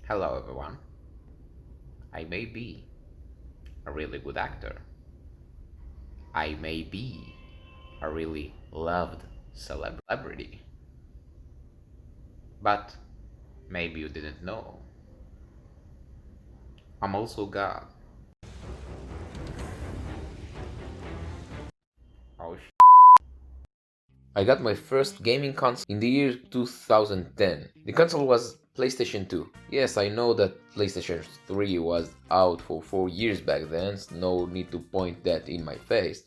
Hello everyone. I may be a really good actor. I may be a really loved celebrity. But maybe you didn't know. I'm also God. Oh I got my first gaming console in the year 2010. The console was PlayStation 2. Yes, I know that PlayStation 3 was out for 4 years back then, so no need to point that in my face.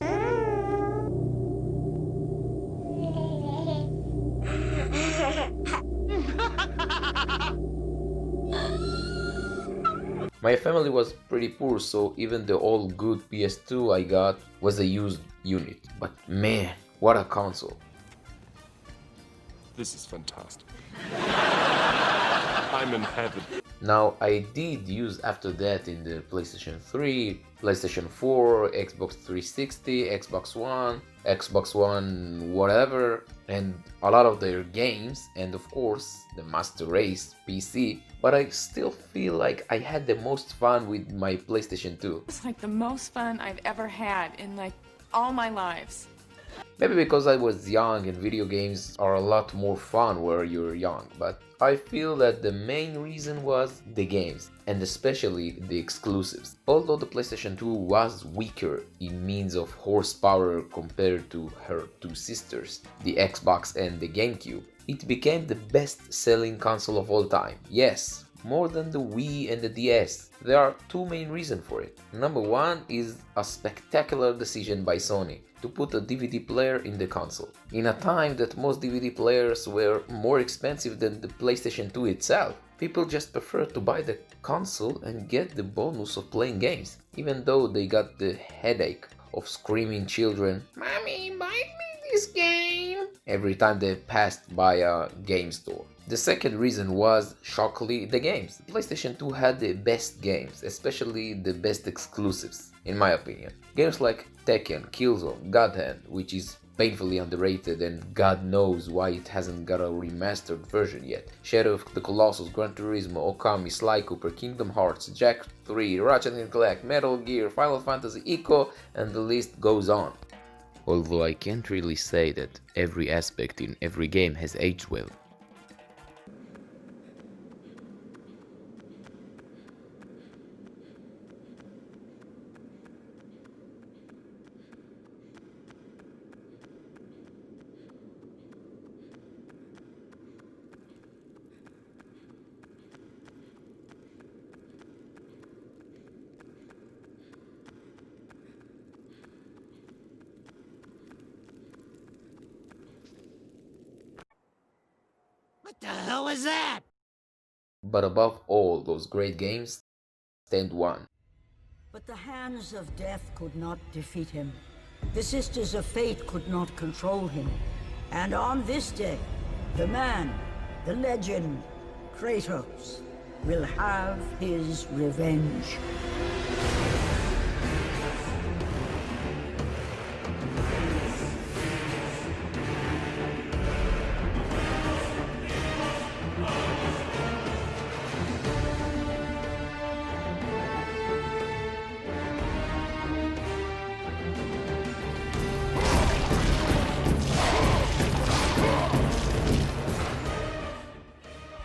My family was pretty poor, so even the old good PS2 I got was a used unit. But man, what a console! This is fantastic. I'm in heaven. Now, I did use after that in the PlayStation 3, PlayStation 4, Xbox 360, Xbox One whatever, and a lot of their games, and of course the Master Race PC, but I still feel like I had the most fun with my PlayStation 2. It's like the most fun I've ever had in like all my lives. Maybe because I was young and video games are a lot more fun where you're young, but I feel that the main reason was the games, and especially the exclusives. Although the PlayStation 2 was weaker in means of horsepower compared to her two sisters, the Xbox and the GameCube, it became the best-selling console of all time. Yes, more than the Wii and the DS. There are two main reasons for it. Number one is a spectacular decision by Sony to put a DVD player in the console. In a time that most DVD players were more expensive than the PlayStation 2 itself, people just preferred to buy the console and get the bonus of playing games, even though they got the headache of screaming children, "Mommy, buy me this game!" every time they passed by a game store. The second reason was, shockingly, the games. PlayStation 2 had the best games, especially the best exclusives, in my opinion. Games like Tekken, Killzone, God Hand, which is painfully underrated and God knows why it hasn't got a remastered version yet. Shadow of the Colossus, Gran Turismo, Okami, Sly Cooper, Kingdom Hearts, Jak 3, Ratchet & Clank, Metal Gear, Final Fantasy Echo, and the list goes on. Although I can't really say that every aspect in every game has aged well. What the hell is that? But above all those great games, stand one. But the hands of death could not defeat him. The Sisters of Fate could not control him. And on this day, the man, the legend, Kratos, will have his revenge.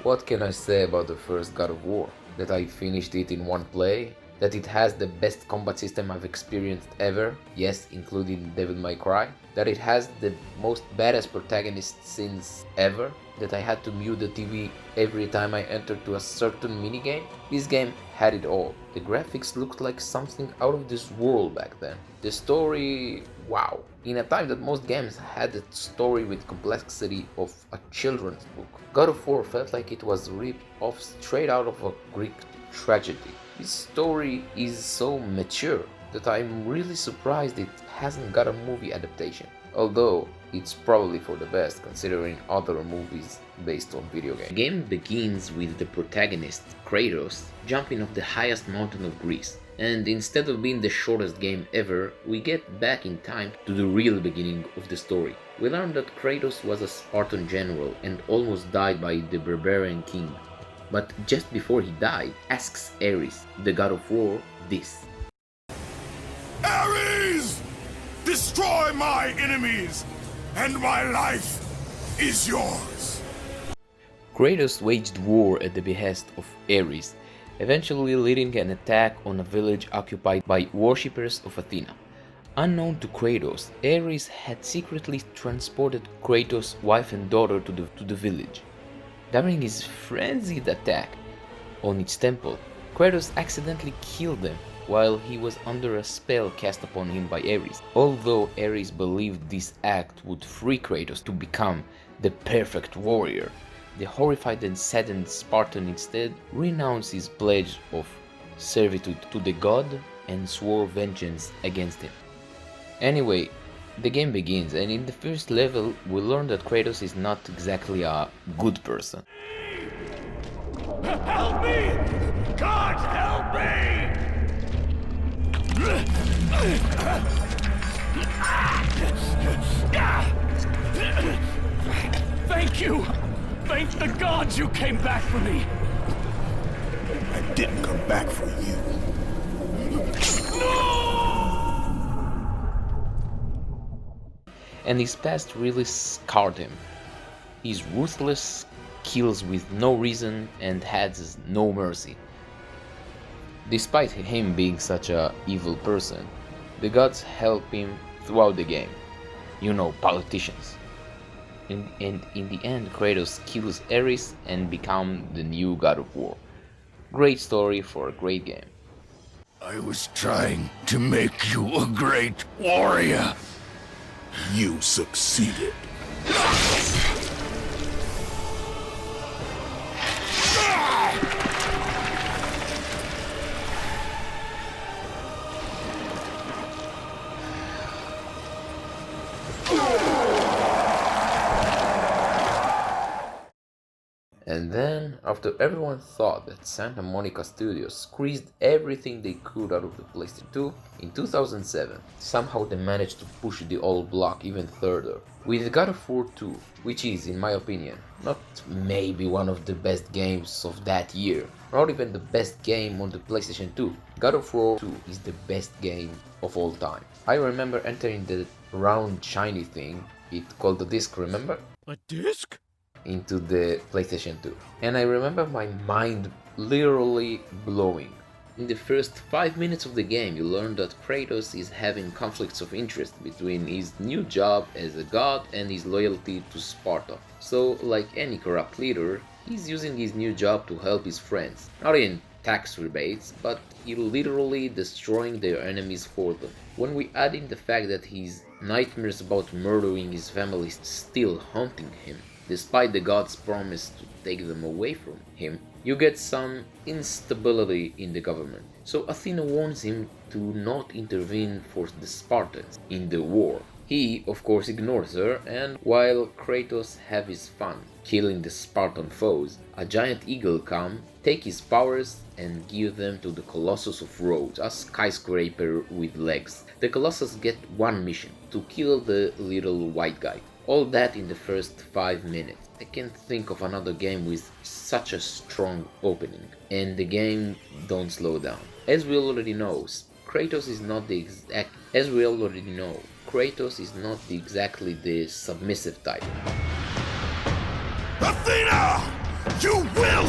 What can I say about the first God of War? That I finished it in one play? That it has the best combat system I've experienced ever? Yes, including Devil May Cry? That it has the most badass protagonist since ever? That I had to mute the TV every time I entered to a certain minigame? This game had it all. The graphics looked like something out of this world back then. The story, wow. In a time that most games had a story with complexity of a children's book, God of War felt like it was ripped off straight out of a Greek tragedy. This story is so mature that I'm really surprised it hasn't got a movie adaptation. Although it's probably for the best considering other movies based on video games. The game begins with the protagonist, Kratos, jumping off the highest mountain of Greece. And instead of being the shortest game ever, we get back in time to the real beginning of the story. We learn that Kratos was a Spartan general and almost died by the barbarian king. but just before he died, asks Ares, the god of war, this. Ares! Destroy my enemies, and my life is yours. Kratos waged war at the behest of Ares, eventually leading an attack on a village occupied by worshippers of Athena. Unknown to Kratos, Ares had secretly transported Kratos' wife and daughter to the village. During his frenzied attack on its temple, Kratos accidentally killed them while he was under a spell cast upon him by Ares. Although Ares believed this act would free Kratos to become the perfect warrior, the horrified and saddened Spartan instead renounced his pledge of servitude to the god and swore vengeance against him. Anyway, the game begins, and in the first level we learn that Kratos is not exactly a good person. Help me! God, help me! Thank you! Thank the gods you came back for me! I didn't come back for you. And his past really scarred him. He's ruthless, kills with no reason, and has no mercy. Despite him being such a evil person, the gods help him throughout the game. You know, politicians. And in the end, Kratos kills Ares and becomes the new god of war. Great story for a great game. I was trying to make you a great warrior. You succeeded. And then, after everyone thought that Santa Monica Studios squeezed everything they could out of the PlayStation 2, in 2007, somehow they managed to push the old block even further with God of War 2, which is, in my opinion, not maybe one of the best games of that year, not even the best game on the PlayStation 2. God of War 2 is the best game of all time. I remember entering the round shiny thing, it called the disc, remember? A disc? Into the PlayStation 2. And I remember my mind literally blowing. In the first 5 minutes of the game, you learn that Kratos is having conflicts of interest between his new job as a god and his loyalty to Sparta. So, like any corrupt leader, he's using his new job to help his friends. Not in tax rebates, but he literally destroying their enemies for them. When we add in the fact that his nightmares about murdering his family still haunting him, despite the god's promise to take them away from him, you get some instability in the government. So Athena warns him to not intervene for the Spartans in the war. He, of course, ignores her, and while Kratos have his fun killing the Spartan foes, a giant eagle come, take his powers and give them to the Colossus of Rhodes, a skyscraper with legs. The Colossus get one mission, to kill the little white guy. All that in the first 5 minutes. I can't think of another game with such a strong opening, and the game don't slow down. As we already know, Kratos is not exactly the submissive type. Athena! You will!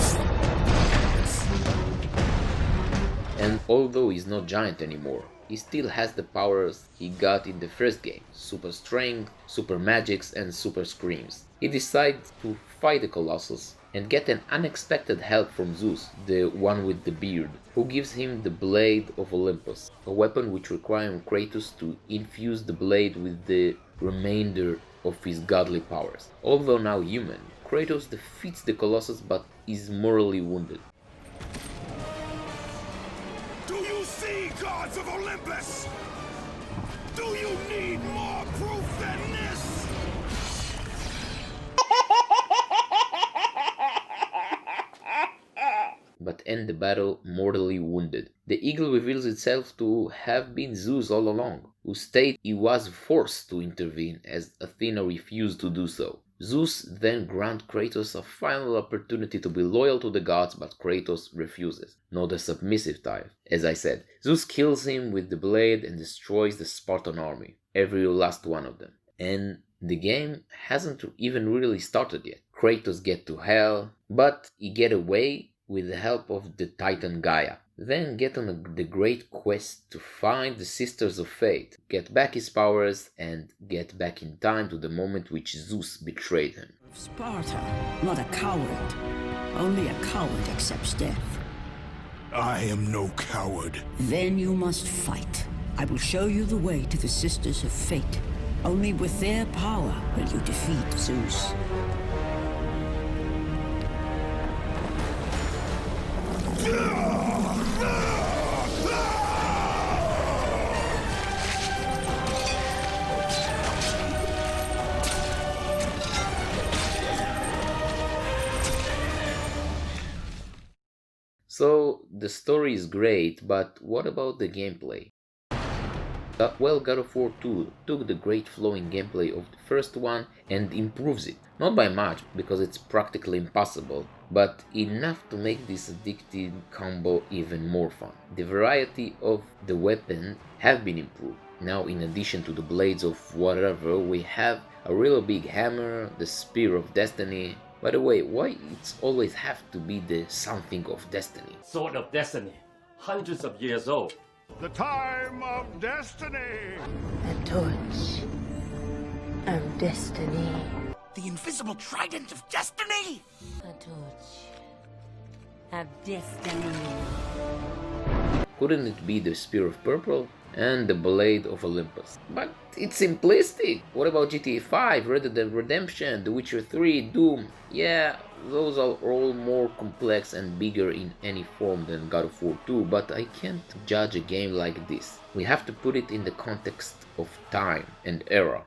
And although he's not giant anymore, he still has the powers he got in the first game: super strength, super magics and super screams. He decides to fight the Colossus and get an unexpected help from Zeus, the one with the beard, who gives him the Blade of Olympus, a weapon which requires Kratos to infuse the blade with the remainder of his godly powers. Although now human, Kratos defeats the Colossus but is morally wounded. Do you see, gods of Olympus? Do you need more proof than this? But end the battle mortally wounded. The eagle reveals itself to have been Zeus all along, who stated he was forced to intervene as Athena refused to do so. Zeus then grants Kratos a final opportunity to be loyal to the gods, but Kratos refuses. Not the submissive type. As I said, Zeus kills him with the blade and destroys the Spartan army, every last one of them. And the game hasn't even really started yet. Kratos gets to hell, but he gets away with the help of the Titan Gaia. Then get on the great quest to find the Sisters of Fate, get back his powers, and get back in time to the moment which Zeus betrayed him. Sparta, not a coward. Only a coward accepts death. I am no coward. Then you must fight. I will show you the way to the Sisters of Fate. Only with their power will you defeat Zeus. So, the story is great, but what about the gameplay? Well, God of War 2 took the great flowing gameplay of the first one and improves it. Not by much, because it's practically impossible, but enough to make this addictive combo even more fun. The variety of the weapons have been improved. Now, in addition to the blades of whatever, we have a real big hammer, the Spear of Destiny. By the way, why it's always have to be the something of destiny? Sword of Destiny, hundreds of years old. The time of destiny! The torch of destiny. The invisible trident of destiny? The torch of destiny. Couldn't it be the Spear of Purple and the Blade of Olympus? But it's simplistic. What about GTA 5, Red Dead Redemption, The Witcher 3, Doom? Yeah, those are all more complex and bigger in any form than God of War 2, but I can't judge a game like this. We have to put it in the context of time and era.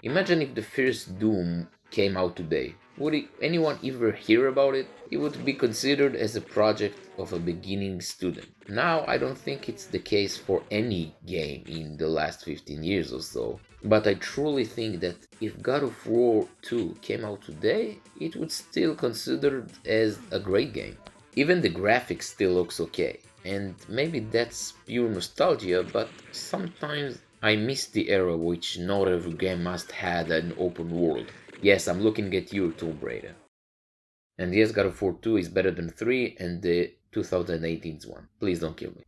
Imagine if the first Doom came out today. Would anyone ever hear about it? It would be considered as a project of a beginning student. Now I don't think it's the case for any game in the last 15 years or so. But I truly think that if God of War 2 came out today, it would still considered as a great game. Even the graphics still looks okay. And maybe that's pure nostalgia, but sometimes I miss the era which not every game must have an open world. Yes, I'm looking at you, Tomb Raider. And yes, God of War 2 is better than 3 and the 2018's one. Please don't kill me.